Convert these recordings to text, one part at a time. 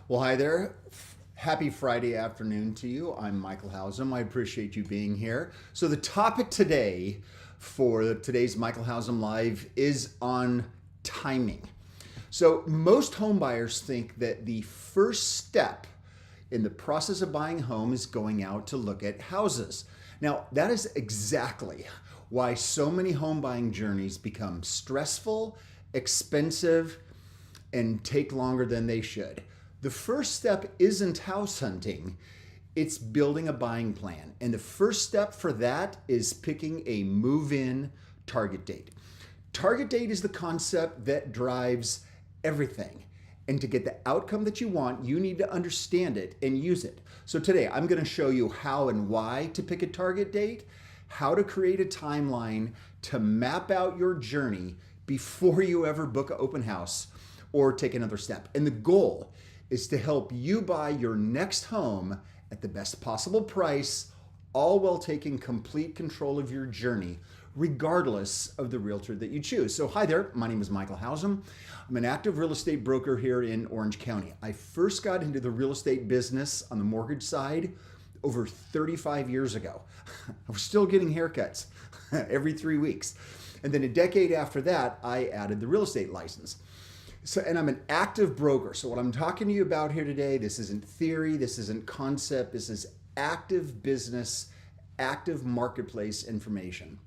Well, hi there. Happy Friday afternoon to you. I'm Michael Hausum. I appreciate you being here. So, the topic today for today's Michael Hausum Live is on timing. So, most home buyers think that the first step in the process of buying a home is going out to look at houses. Now, that is exactly why so many home buying journeys become stressful, expensive, and take longer than they should. The first step isn't house hunting, it's building a buying plan. And the first step for that is picking a move in target date. Target date is the concept that drives everything. And to get the outcome that you want, you need to understand it and use it. So today, I'm going to show you how and why to pick a target date, how to create a timeline to map out your journey before you ever book an open house or take another step. And the goal is to help you buy your next home at the best possible price, all while taking complete control of your journey, regardless of the realtor that you choose. So hi there, my name is Michael Hausum. I'm an active real estate broker here in Orange County. I first got into the real estate business on the mortgage side over 35 years ago. I was still getting haircuts every 3 weeks. And then a decade after that, I added the real estate license. And I'm an active broker. So what I'm talking to you about here today, this isn't theory, this isn't concept, this is active business, active marketplace information.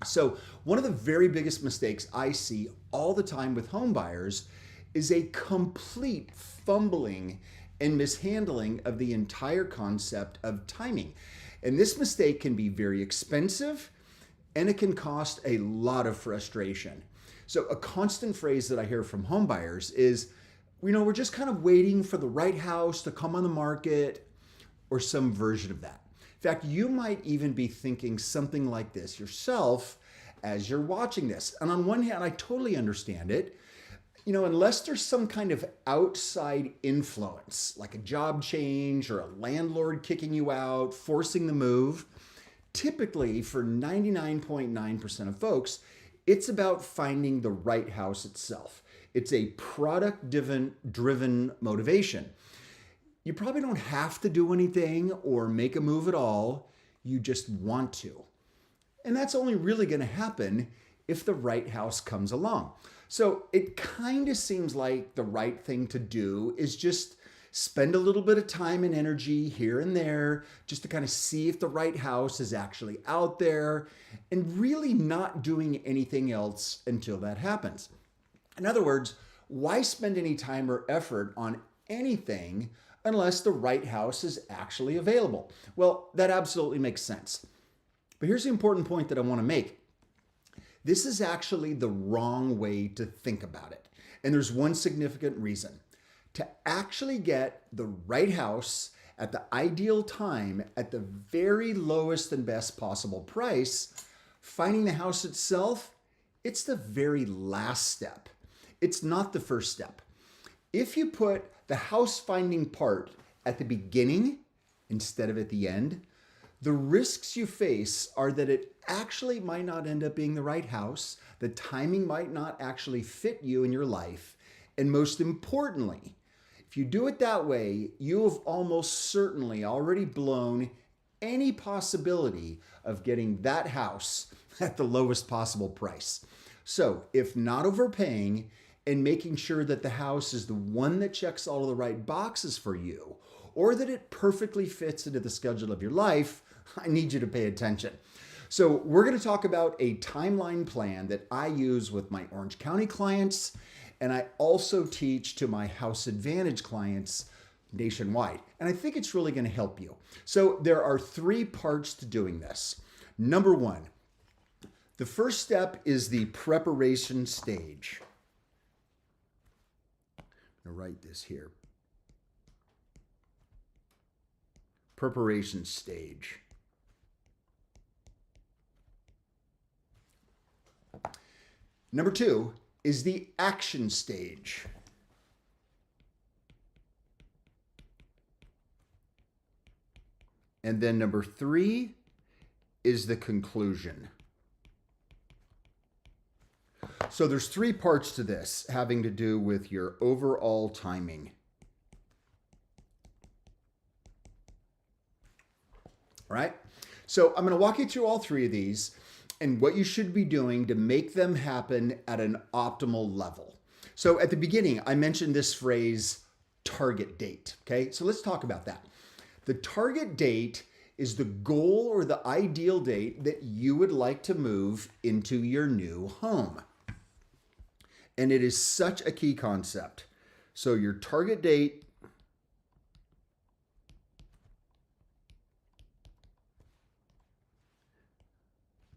So one of the very biggest mistakes I see all the time with home buyers is a complete fumbling and mishandling of the entire concept of timing. And this mistake can be very expensive and it can cost a lot of frustration. So a constant phrase that I hear from home buyers is, we're just kind of waiting for the right house to come on the market or some version of that. In fact, you might even be thinking something like this yourself as you're watching this. And on one hand, I totally understand it. Unless there's some kind of outside influence, like a job change or a landlord kicking you out, forcing the move, typically for 99.9% of folks, it's about finding the right house itself. It's a product-driven motivation. You probably don't have to do anything or make a move at all. You just want to. And that's only really going to happen if the right house comes along. So it kind of seems like the right thing to do is just spend a little bit of time and energy here and there just to kind of see if the right house is actually out there and really not doing anything else until that happens. In other words, why spend any time or effort on anything unless the right house is actually available? Well, that absolutely makes sense. But here's the important point that I want to make. This is actually the wrong way to think about it. And there's one significant reason. To actually get the right house at the ideal time at the very lowest and best possible price, finding the house itself, it's the very last step. It's not the first step. If you put the house finding part at the beginning instead of at the end, the risks you face are that it actually might not end up being the right house, the timing might not actually fit you in your life, and most importantly, if you do it that way, you have almost certainly already blown any possibility of getting that house at the lowest possible price. So, if not overpaying and making sure that the house is the one that checks all of the right boxes for you, or that it perfectly fits into the schedule of your life, I need you to pay attention. So, we're going to talk about a timeline plan that I use with my Orange County clients. And I also teach to my House Advantage clients nationwide. And I think it's really going to help you. So there are 3 parts to doing this. Number 1, the first step is the preparation stage. I'm going to write this here. Preparation stage. Number 2 is the action stage. And then number 3 is the conclusion. So there's 3 parts to this having to do with your overall timing. All right. So I'm going to walk you through all three of these and what you should be doing to make them happen at an optimal level. So at the beginning, I mentioned this phrase, target date. Okay. So let's talk about that. The target date is the goal or the ideal date that you would like to move into your new home. And it is such a key concept. So your target date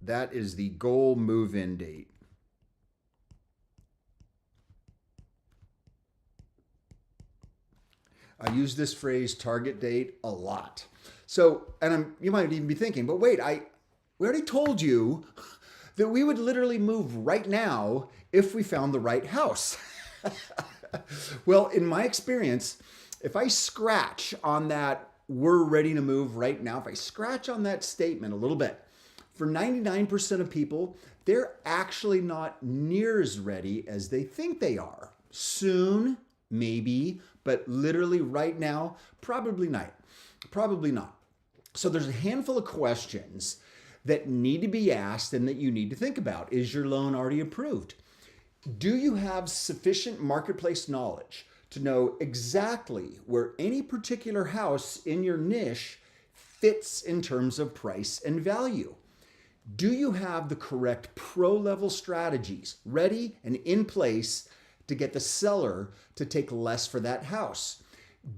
that is the goal move-in date. I use this phrase target date a lot. So, you might even be thinking, but wait, we already told you that we would literally move right now if we found the right house. Well, in my experience, if I scratch on that, we're ready to move right now, if I scratch on that statement a little bit, for 99% of people, they're actually not near as ready as they think they are. Soon, maybe, but literally right now, probably not. Probably not. So there's a handful of questions that need to be asked and that you need to think about. Is your loan already approved? Do you have sufficient marketplace knowledge to know exactly where any particular house in your niche fits in terms of price and value? Do you have the correct pro-level strategies ready and in place to get the seller to take less for that house?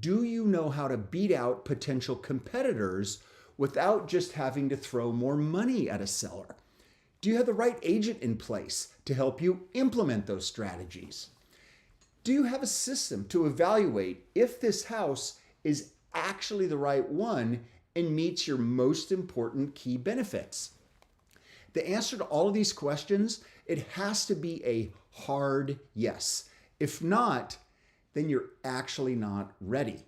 Do you know how to beat out potential competitors without just having to throw more money at a seller? Do you have the right agent in place to help you implement those strategies? Do you have a system to evaluate if this house is actually the right one and meets your most important key benefits? The answer to all of these questions, it has to be a hard yes. If not, then you're actually not ready.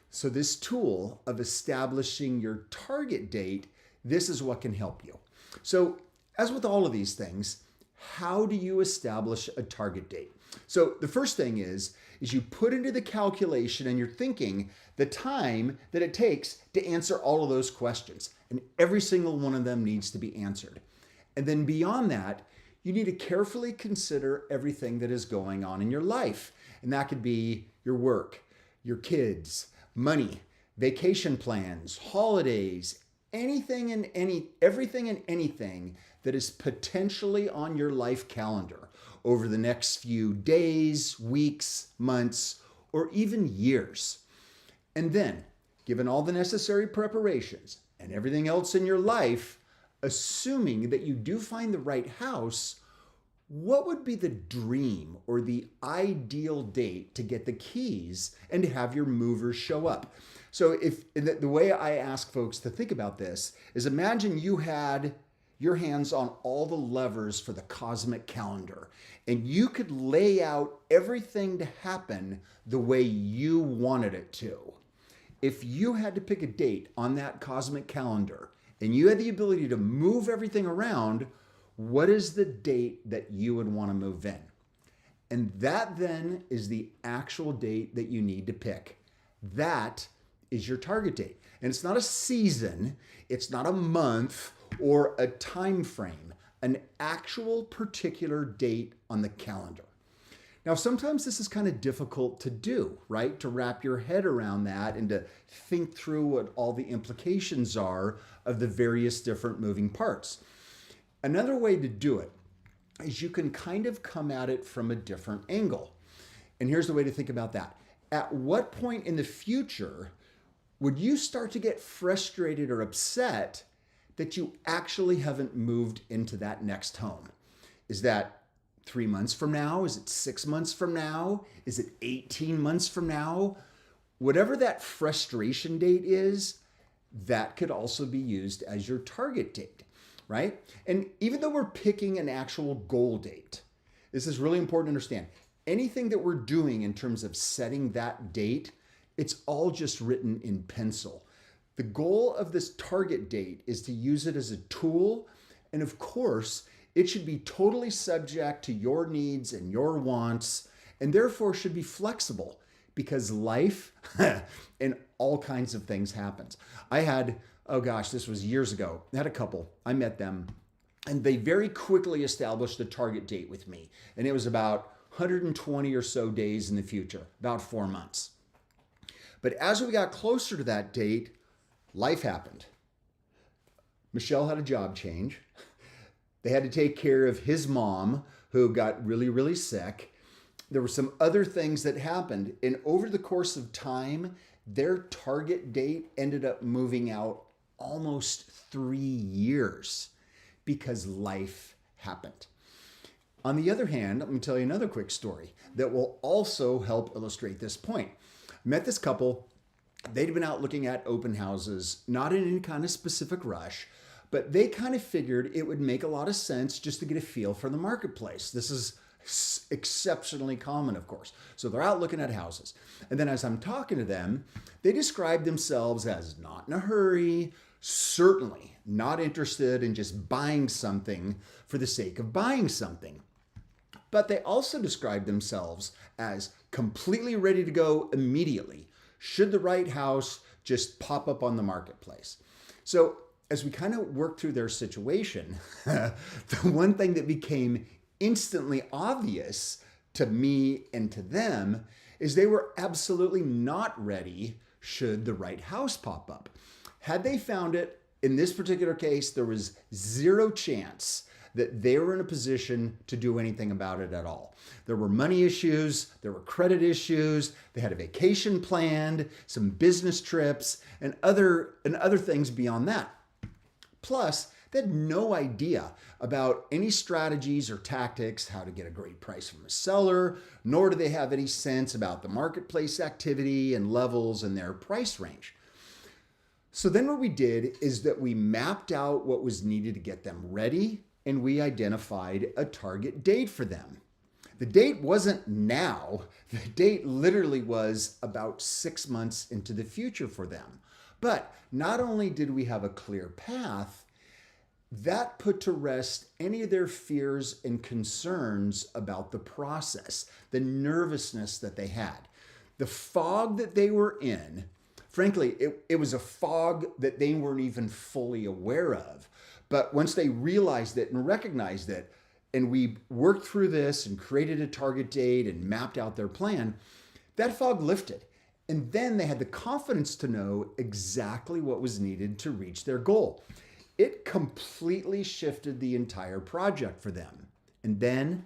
So this tool of establishing your target date, this is what can help you. So as with all of these things, how do you establish a target date? So the first thing is you put into the calculation and you're thinking the time that it takes to answer all of those questions. And every single one of them needs to be answered. And then beyond that, you need to carefully consider everything that is going on in your life. And that could be your work, your kids, money, vacation plans, holidays, everything and anything that is potentially on your life calendar over the next few days, weeks, months, or even years. And then, given all the necessary preparations and everything else in your life, assuming that you do find the right house, what would be the dream or the ideal date to get the keys and to have your movers show up? So if the way I ask folks to think about this is, imagine you had your hands on all the levers for the cosmic calendar and you could lay out everything to happen the way you wanted it to. If you had to pick a date on that cosmic calendar and you had the ability to move everything around, what is the date that you would want to move in? And that then is the actual date that you need to pick. That is your target date. And it's not a season, it's not a month or a time frame, an actual particular date on the calendar. Now, sometimes this is kind of difficult to do, right? To wrap your head around that and to think through what all the implications are of the various different moving parts. Another way to do it is you can kind of come at it from a different angle. And here's the way to think about that. At what point in the future would you start to get frustrated or upset that you actually haven't moved into that next home? Is that 3 months from now? Is it 6 months from now? Is it 18 months from now? Whatever that frustration date is, that could also be used as your target date, right? And even though we're picking an actual goal date, this is really important to understand. Anything that we're doing in terms of setting that date, it's all just written in pencil. The goal of this target date is to use it as a tool. And of course, it should be totally subject to your needs and your wants, and therefore should be flexible because life and all kinds of things happens. I had oh gosh, this was years ago. I had a couple. I met them and they very quickly established a target date with me. And it was about 120 or so days in the future, about 4 months. But as we got closer to that date, life happened. Michelle had a job change. They had to take care of his mom, who got really, really sick. There were some other things that happened. And over the course of time, their target date ended up moving out almost 3 years because life happened. On the other hand, let me tell you another quick story that will also help illustrate this point. Met this couple. They'd been out looking at open houses, not in any kind of specific rush, but they kind of figured it would make a lot of sense just to get a feel for the marketplace. This is exceptionally common, of course. So they're out looking at houses. And then as I'm talking to them, they describe themselves as not in a hurry, certainly not interested in just buying something for the sake of buying something. But they also describe themselves as completely ready to go immediately, should the right house just pop up on the marketplace. So as we kind of work through their situation, the one thing that became instantly obvious to me and to them is they were absolutely not ready should the right house pop up. Had they found it, in this particular case, there was zero chance that they were in a position to do anything about it at all. There were money issues, there were credit issues, they had a vacation planned, some business trips, and other things beyond that. Plus, they had no idea about any strategies or tactics, how to get a great price from a seller, nor do they have any sense about the marketplace activity and levels in their price range. So then what we did is that we mapped out what was needed to get them ready, and we identified a target date for them. The date wasn't now. The date literally was about 6 months into the future for them. But not only did we have a clear path, that put to rest any of their fears and concerns about the process, the nervousness that they had. The fog that they were in, frankly, it was a fog that they weren't even fully aware of. But once they realized it and recognized it, and we worked through this and created a target date and mapped out their plan, that fog lifted. And then they had the confidence to know exactly what was needed to reach their goal. It completely shifted the entire project for them. And then,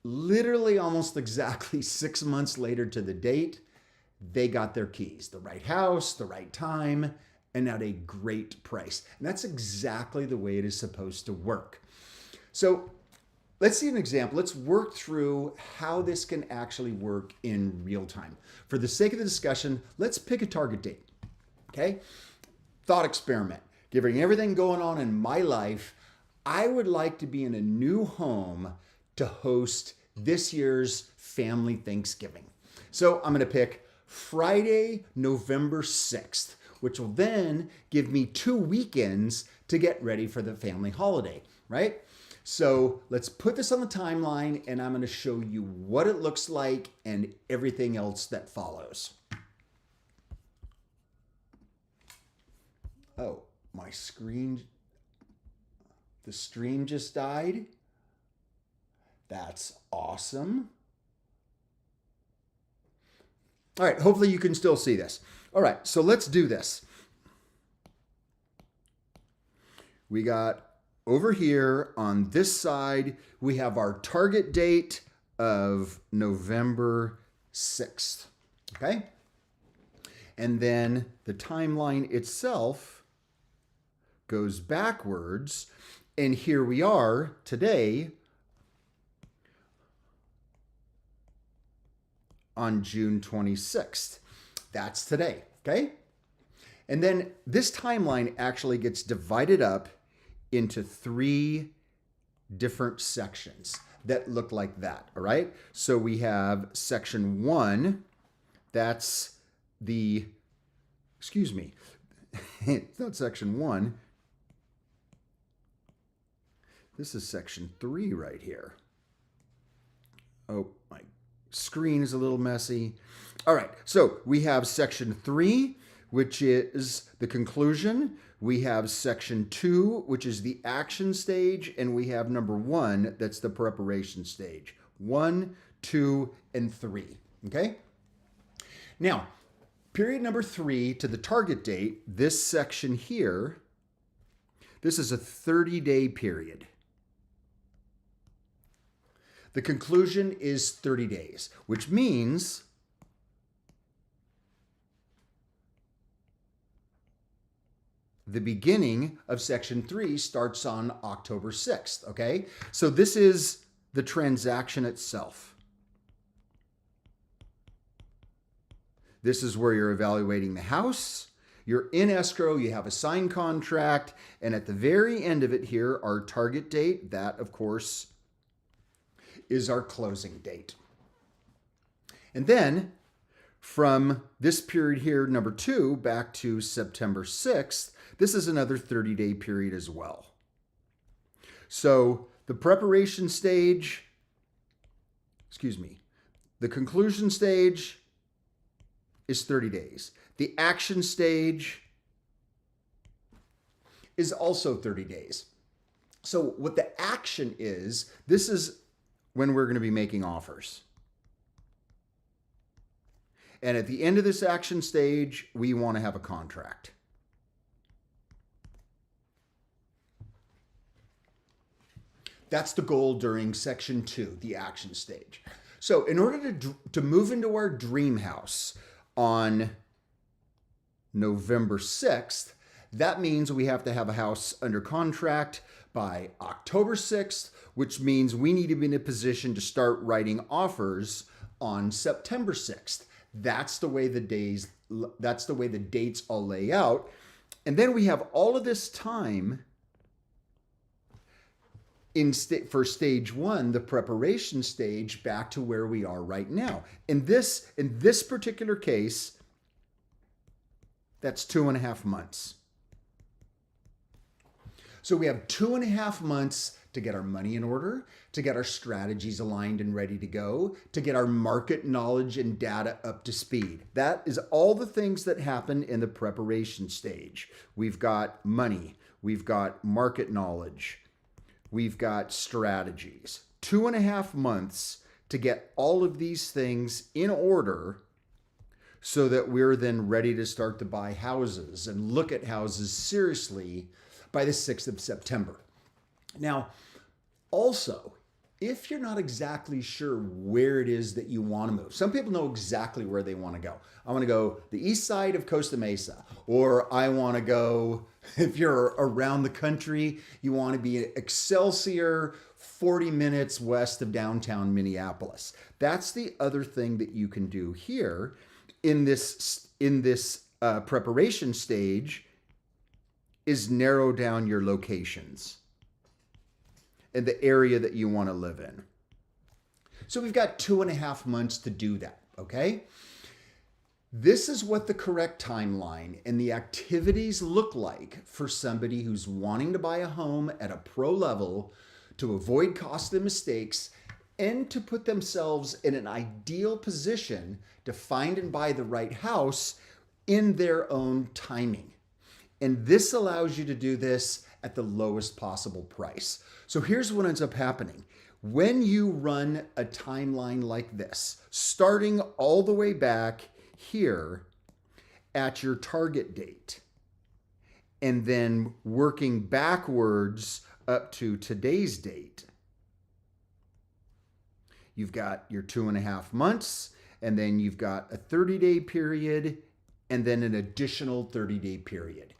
literally almost exactly 6 months later to the date, they got their keys, the right house, the right time, and at a great price. And that's exactly the way it is supposed to work. So let's see an example. Let's work through how this can actually work in real time. For the sake of the discussion, let's pick a target date. Okay? Thought experiment. Given everything going on in my life, I would like to be in a new home to host this year's family Thanksgiving. So I'm going to pick Friday, November 6th, which will then give me 2 weekends to get ready for the family holiday, right? So let's put this on the timeline and I'm going to show you what it looks like and everything else that follows. Oh, my screen, the stream just died. That's awesome. All right, hopefully you can still see this. All right, so let's do this. We got over here on this side, we have our target date of November 6th, okay? And then the timeline itself goes backwards, and here we are today on June 26th. That's today, okay? And then this timeline actually gets divided up into 3 different sections that look like that, all right? So we have section 1, that's the, excuse me, it's not section 1. This is section 3 right here. Oh, my screen is a little messy. All right, so we have section 3, which is the conclusion. We have section 2, which is the action stage, and we have number 1, that's the preparation stage. 1, 2, and 3. Okay? Now, period number 3 to the target date, this section here, this is a 30-day period. The conclusion is 30 days, which means the beginning of section 3 starts on October 6th, okay? So this is the transaction itself. This is where you're evaluating the house. You're in escrow, you have a signed contract, and at the very end of it here, our target date, that of course is our closing date. And then from this period here, number 2, back to September 6th, this is another 30-day period as well. So the preparation stage, the conclusion stage is 30 days. The action stage is also 30 days. So what the action is, this is when we're going to be making offers. And at the end of this action stage, we want to have a contract. That's the goal during section 2, the action stage. So in order to move into our dream house on November 6th, that means we have to have a house under contract by October 6th, which means we need to be in a position to start writing offers on September 6th. That's the way the dates all lay out. And then we have all of this time for stage 1, the preparation stage, back to where we are right now. In this particular case, that's 2.5 months. So we have 2.5 months to get our money in order, to get our strategies aligned and ready to go, to get our market knowledge and data up to speed. That is all the things that happen in the preparation stage. We've got money, we've got market knowledge, we've got strategies. 2.5 months to get all of these things in order so that we're then ready to start to buy houses and look at houses seriously by the 6th of September. Now, also, if you're not exactly sure where it is that you want to move, some people know exactly where they want to go. I want to go the east side of Costa Mesa, or I want to go, if you're around the country, you want to be Excelsior, 40 minutes west of downtown Minneapolis. That's the other thing that you can do here in this preparation stage, is narrow down your locations and the area that you want to live in. So we've got 2.5 months to do that, okay? This is what the correct timeline and the activities look like for somebody who's wanting to buy a home at a pro level to avoid costly mistakes and to put themselves in an ideal position to find and buy the right house in their own timing. And this allows you to do this at the lowest possible price. So here's what ends up happening. When you run a timeline like this, starting all the way back here at your target date, and then working backwards up to today's date, you've got your 2.5 months, and then you've got a 30-day period, and then an additional 30-day period.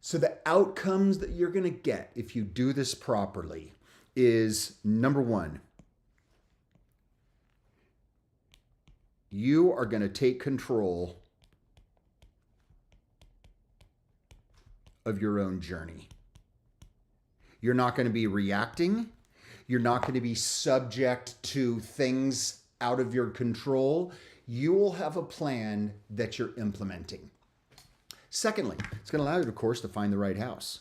So the outcomes that you're going to get if you do this properly is, number 1, you are going to take control of your own journey. You're not going to be reacting. You're not going to be subject to things out of your control. You will have a plan that you're implementing. Secondly, it's going to allow you, of course, to find the right house.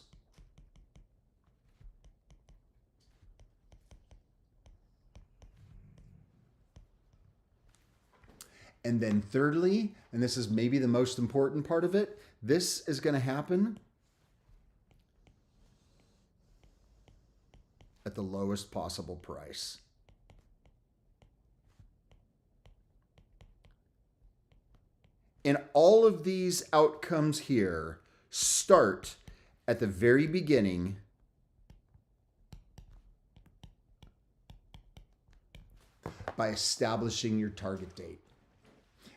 And then thirdly, and this is maybe the most important part of it, this is going to happen at the lowest possible price. And all of these outcomes here start at the very beginning by establishing your target date.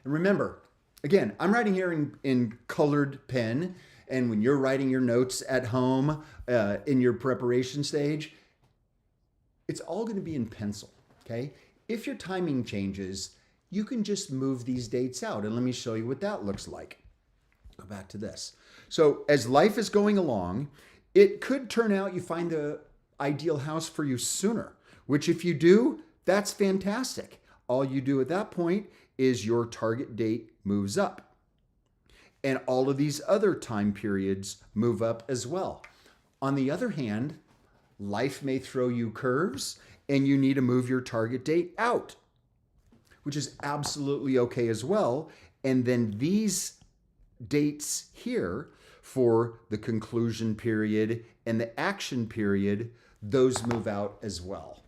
And remember, again, I'm writing here in colored pen, and when you're writing your notes at home in your preparation stage, it's all going to be in pencil, okay? If your timing changes, you can just move these dates out, and let me show you what that looks like. Go back to this. So as life is going along, it could turn out you find the ideal house for you sooner, which if you do, that's fantastic. All you do at that point is your target date moves up. And all of these other time periods move up as well. On the other hand, life may throw you curves and you need to move your target date out, which is absolutely okay as well. And then these dates here for the conclusion period and the action period, those move out as well.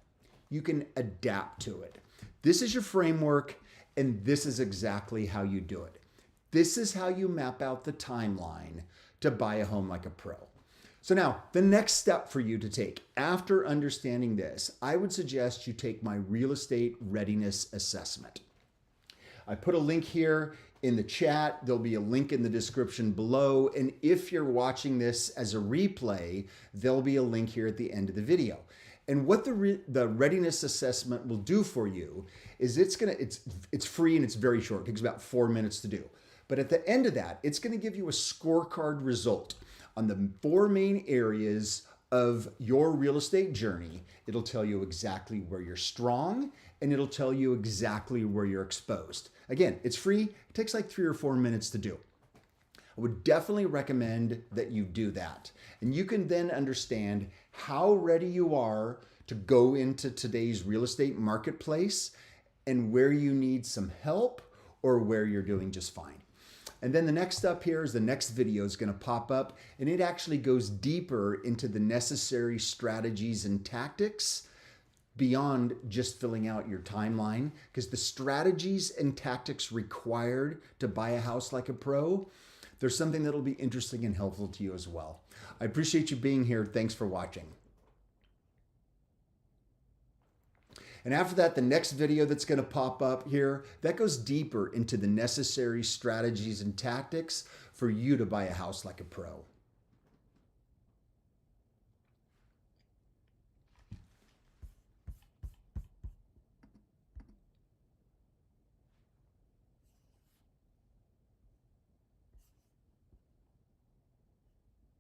You can adapt to it. This is your framework, and this is exactly how you do it. This is how you map out the timeline to buy a home like a pro. So now, the next step for you to take after understanding this, I would suggest you take my real estate readiness assessment. I put a link here in the chat. There'll be a link in the description below. And if you're watching this as a replay, there'll be a link here at the end of the video. And what the readiness assessment will do for you is it's free and it's very short. It takes about 4 minutes to do. But at the end of that, it's going to give you a scorecard result on the 4 main areas of your real estate journey. It'll tell you exactly where you're strong, and it'll tell you exactly where you're exposed. Again, it's free. It takes like 3 or 4 minutes to do. I would definitely recommend that you do that. And you can then understand how ready you are to go into today's real estate marketplace and where you need some help or where you're doing just fine. And then the next up here is the next video is going to pop up, and it actually goes deeper into the necessary strategies and tactics beyond just filling out your timeline, because the strategies and tactics required to buy a house like a pro, there's something that'll be interesting and helpful to you as well. I appreciate you being here. Thanks for watching. And after that, the next video that's going to pop up here, that goes deeper into the necessary strategies and tactics for you to buy a house like a pro.